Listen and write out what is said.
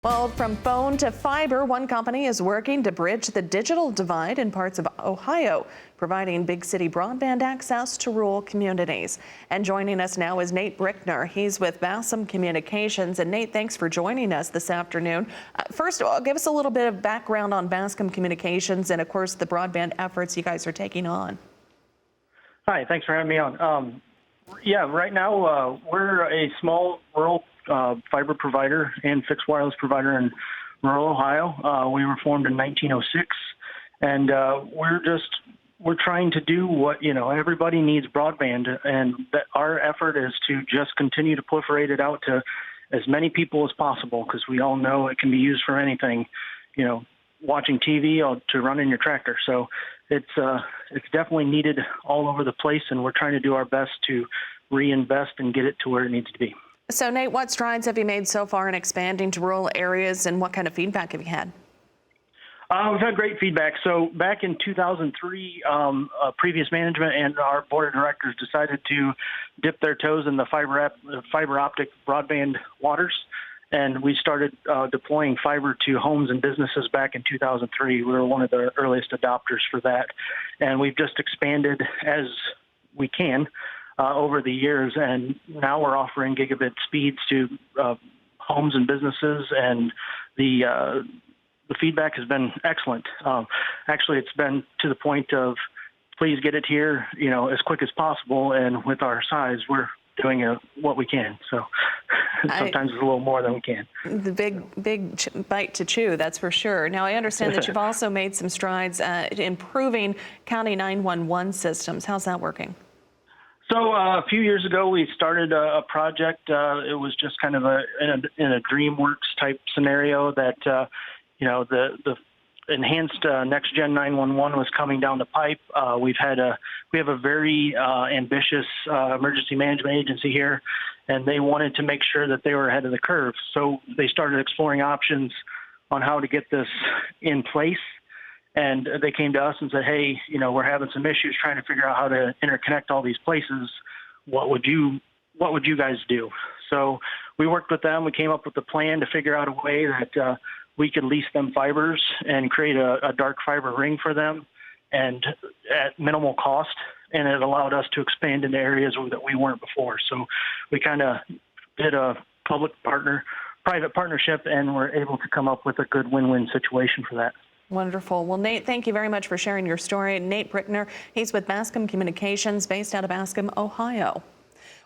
Well, from phone to fiber, one company is working to bridge the digital divide in parts of Ohio, providing big city broadband access to rural communities. And joining us now is Nate Brickner. He's with Bascom Communications. And Nate, thanks for joining us this afternoon. First of all, give us a little bit of background on Bascom Communications and, of course, the broadband efforts you guys are taking on. Hi, thanks for having me on. Right now we're a small rural fiber provider and fixed wireless provider in rural Ohio. We were formed in 1906, and we're trying to do what everybody needs broadband, and that our effort is to just continue to proliferate it out to as many people as possible, because we all know it can be used for anything, watching TV or to run in your tractor. So it's definitely needed all over the place, and we're trying to do our best to reinvest and get it to where it needs to be. So, Nate, what strides have you made so far in expanding to rural areas, and what kind of feedback have you had? We've had great feedback. So back in 2003, previous management and our board of directors decided to dip their toes in the fiber optic broadband waters, and we started deploying fiber to homes and businesses back in 2003. We were one of the earliest adopters for that, and we've just expanded as we can over the years, and now we're offering gigabit speeds to homes and businesses, and the feedback has been excellent. Actually, it's been to the point of, please get it here, as quick as possible, and with our size, we're doing what we can. So sometimes it's a little more than we can. The big bite to chew, that's for sure. Now, I understand that you've also made some strides improving county 911 systems. How's that working? So a few years ago, we started a project. It was just kind of in a DreamWorks type scenario that, the enhanced Next Gen 911 was coming down the pipe. We have a very ambitious emergency management agency here, and they wanted to make sure that they were ahead of the curve. So they started exploring options on how to get this in place. And they came to us and said, hey, we're having some issues trying to figure out how to interconnect all these places. What would you guys do? So we worked with them. We came up with a plan to figure out a way that we could lease them fibers and create a dark fiber ring for them, and at minimal cost. And it allowed us to expand into areas that we weren't before. So we kind of did a private partnership, and we're able to come up with a good win-win situation for that. Wonderful. Well, Nate, thank you very much for sharing your story. Nate Brickner, he's with Bascom Communications, based out of Bascom, Ohio.